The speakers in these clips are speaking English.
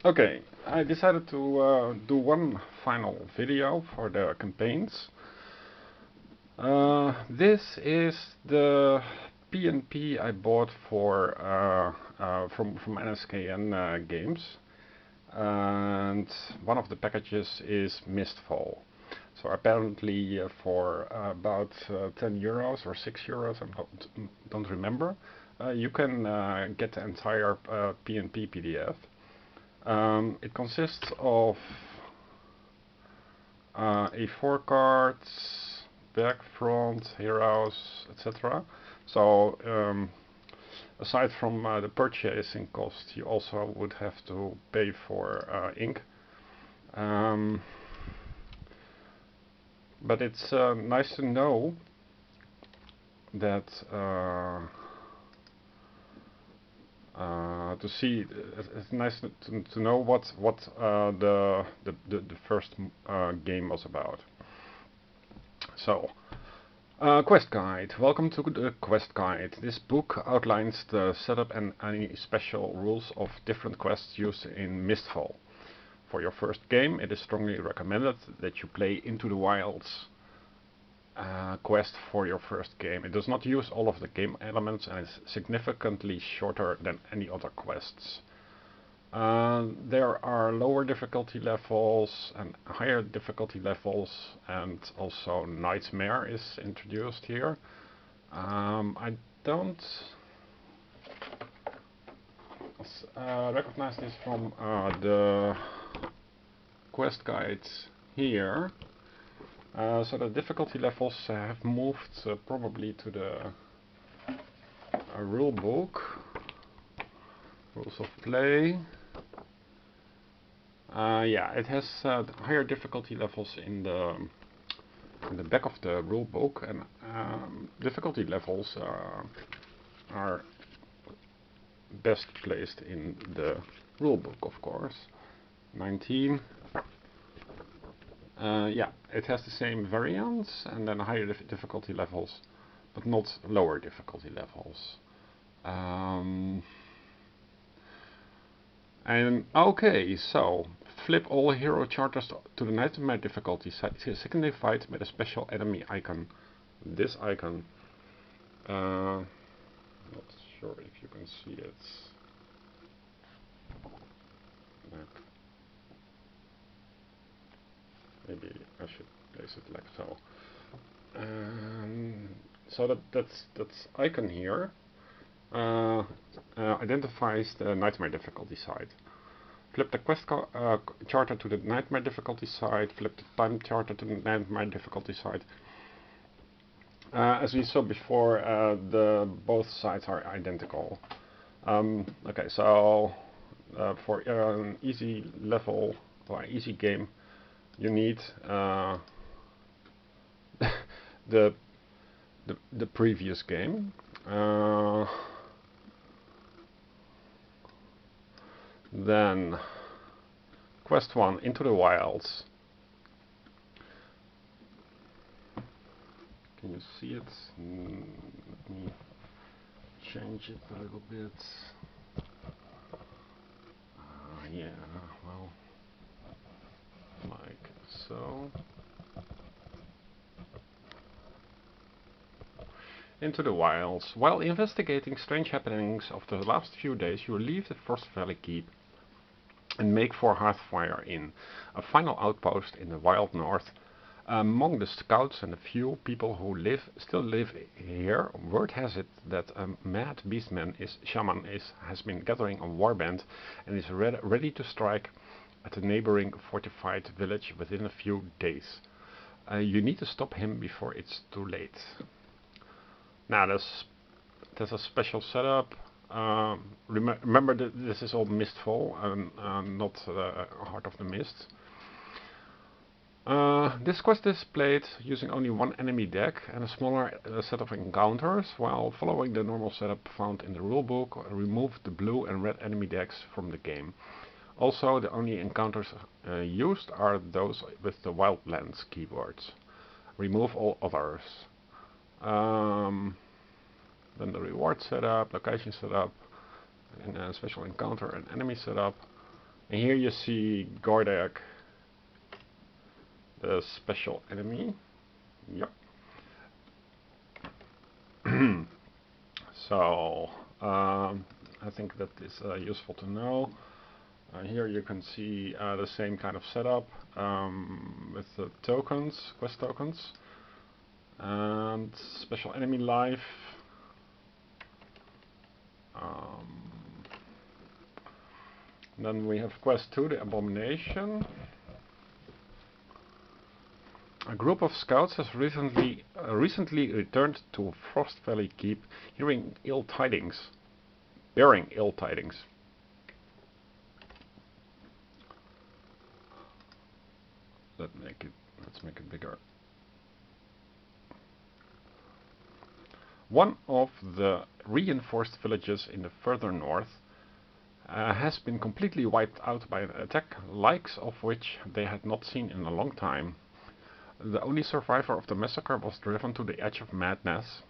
Okay, I decided to do one final video for the campaigns. This is the PNP I bought for from NSKN Games, and one of the packages is Mistfall. So apparently for about 10 euros or 6 euros, I don't remember, you can get the entire PNP PDF. It consists of A4 cards, back, front, heroes, etc. So aside from the purchasing cost, you also would have to pay for ink. But it's nice to know that it's nice to know what the first game was about. So, quest guide. Welcome to the quest guide. This book outlines the setup and any special rules of different quests used in Mistfall. For your first game, it is strongly recommended that you play Into the Wilds quest for your first game. It does not use all of the game elements and is significantly shorter than any other quests. There are lower difficulty levels and higher difficulty levels, and also Nightmare is introduced here. I don't recognize this from the quest guides here. So the difficulty levels have moved probably to the rule book, rules of play. Yeah, it has higher difficulty levels in the back of the rule book, and difficulty levels are best placed in the rule book, of course. 19. Yeah, it has the same variants and then higher difficulty levels, but not lower difficulty levels. And okay, so flip all hero charters to the nightmare difficulty side, signified by the special enemy icon. This icon. Not sure if you can see it. Maybe I should place it like so. So that's icon here identifies the nightmare difficulty side. Flip the quest charter to the nightmare difficulty side. Flip the time charter to the nightmare difficulty side. As we saw before, both sides are identical. Okay, so for an easy level or easy game, you need the previous game. Then quest 1, Into the Wilds. Can you see it? Let me change it a little bit. Yeah, well, like so. Into the Wilds. While investigating strange happenings of the last few days, you leave the Frost Valley Keep and make for Hearthfire Inn, a final outpost in the wild north. Among the scouts and the few people who still live here, word has it that a mad beastman shaman has been gathering a warband and is ready to strike at the neighboring fortified village within a few days. You need to stop him before it's too late. Now there's a special setup. Remember that this is all Mistfall and not Heart of the Mist. This quest is played using only one enemy deck and a smaller set of encounters, while following the normal setup found in the rulebook. Remove the blue and red enemy decks from the game. Also, the only encounters used are those with the Wildlands keywords. Remove all others. Then the reward setup, location setup, and a special encounter and enemy setup. And here you see Gordak, the special enemy. Yep. So I think that is useful to know. Here you can see the same kind of setup with the tokens, quest tokens, and special enemy life. Then we have quest 2, the Abomination. A group of scouts has recently returned to Frost Valley Keep, bearing ill tidings. Let's make it bigger. One of the reinforced villages in the further north has been completely wiped out by an attack, likes of which they had not seen in a long time. The only survivor of the massacre was driven to the edge of madness,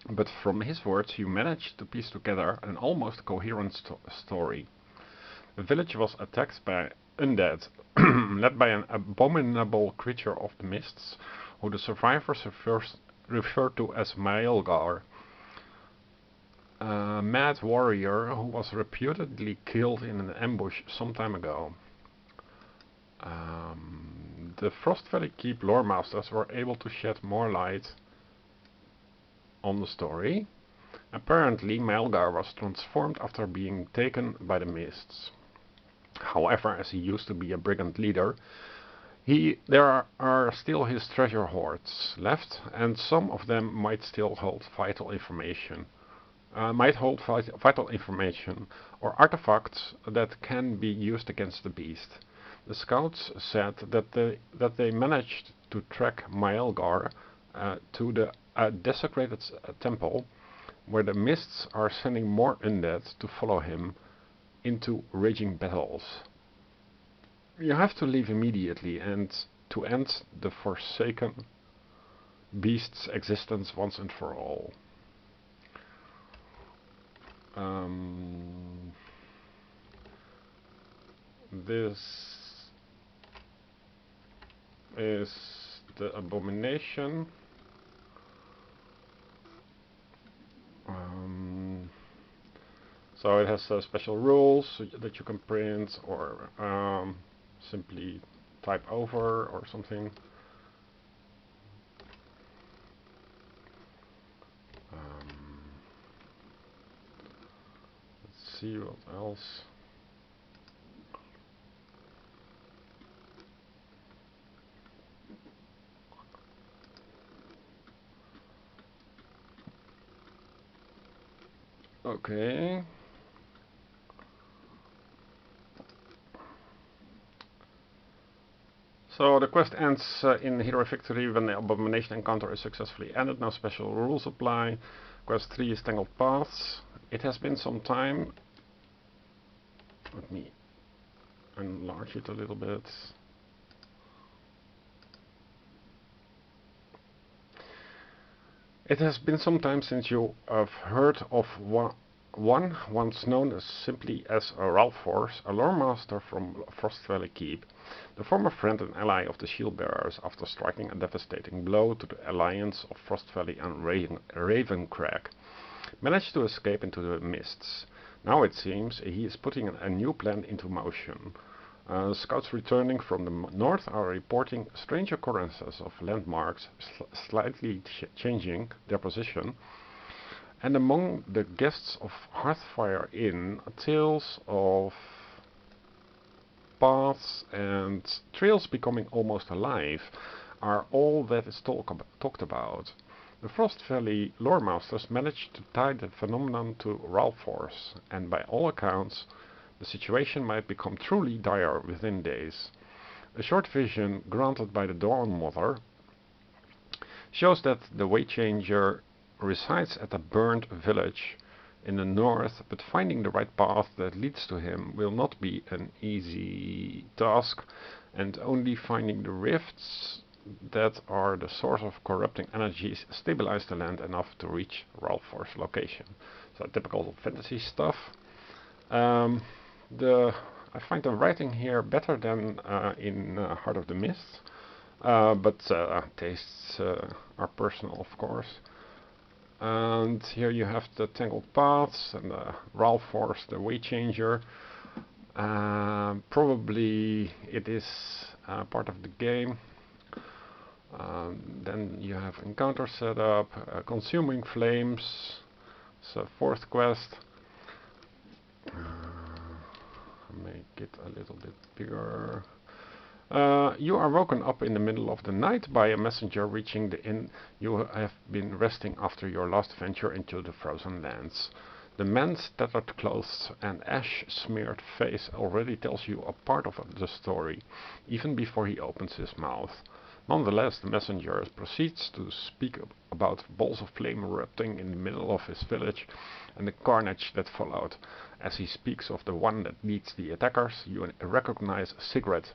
but from his words you managed to piece together an almost coherent story. The village was attacked by undead, led by an abominable creature of the mists, who the survivors referred to as Maelgar, a mad warrior who was reputedly killed in an ambush some time ago. The Frost Valley Keep lore masters were able to shed more light on the story. Apparently, Maelgar was transformed after being taken by the mists. However, as he used to be a brigand leader, there are still his treasure hoards left, and some of them might still hold vital information. Or artifacts that can be used against the beast. The scouts said that they managed to track Maelgar to the desecrated temple, where the mists are sending more undead to follow him into raging battles. You have to leave immediately and to end the forsaken beast's existence once and for all. This is the Abomination. So it has special rules that you can print or simply type over or something. Let's see what else. Okay. So the quest ends in hero victory when the Abomination encounter is successfully ended. No special rules apply. Quest 3 is Tangled Paths. It has been some time. Let me enlarge it a little bit. It has been some time since you have heard of one once known as simply as Ralphors, a lore master from Frost Valley Keep, the former friend and ally of the Shield Bearers after striking a devastating blow to the alliance of Frost Valley and Ravencrag, managed to escape into the mists. Now it seems he is putting a new plan into motion. Scouts returning from the north are reporting strange occurrences of landmarks slightly changing their position, and among the guests of Hearthfire Inn, tales of paths and trails becoming almost alive are all that is talked about. The Frost Valley lore masters managed to tie the phenomenon to Ralphors, and by all accounts, the situation might become truly dire within days. A short vision granted by the Dawn Mother shows that the Waychanger resides at a burned village in the north, but finding the right path that leads to him will not be an easy task, and only finding the rifts that are the source of corrupting energies stabilize the land enough to reach Ralphor's location. So typical fantasy stuff. The I find the writing here better than in Heart of the Mist, but tastes are personal, of course. And here you have the Tangled Paths and Ralph Force, the Way Changer. Probably it is part of the game. Then you have encounter setup, consuming flames. So fourth quest. Make it a little bit bigger. You are woken up in the middle of the night by a messenger reaching the inn you have been resting after your last venture into the frozen lands. The man's tattered clothes and ash-smeared face already tells you a part of the story, even before he opens his mouth. Nonetheless, the messenger proceeds to speak about balls of flame erupting in the middle of his village and the carnage that followed. As he speaks of the one that leads the attackers, you recognize Sigrid,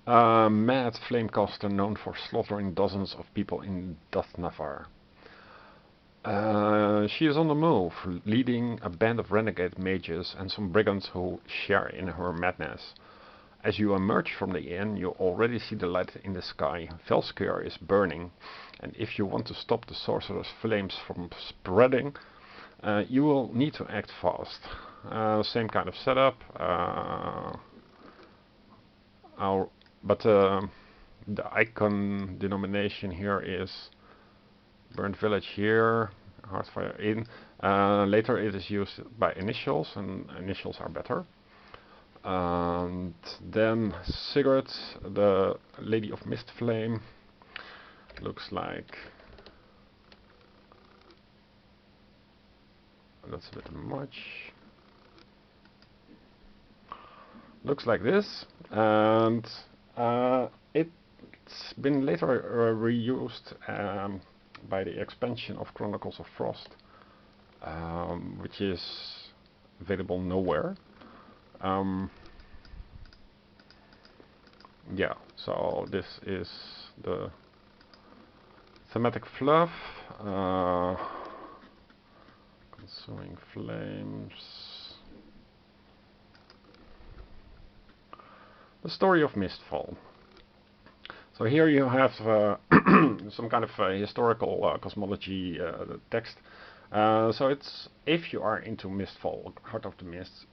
a mad flamecaster known for slaughtering dozens of people in Dathnavar. She is on the move, leading a band of renegade mages and some brigands who share in her madness. As you emerge from the inn, you already see the light in the sky. Velskir is burning, and if you want to stop the sorcerer's flames from spreading, you will need to act fast. Same kind of setup, but the icon denomination here is Burnt Village here, Hearthfire Inn. Later it is used by initials, and initials are better. And then Sigurd, the Lady of Mistflame, looks like... That's a bit much. Looks like this, and it's been later reused by the expansion of Chronicles of Frost, which is available nowhere. Yeah, so this is the thematic fluff. Consuming flames. The story of Mistfall. So here you have some kind of historical cosmology text. So it's, if you are into Mistfall, Heart of the Mist,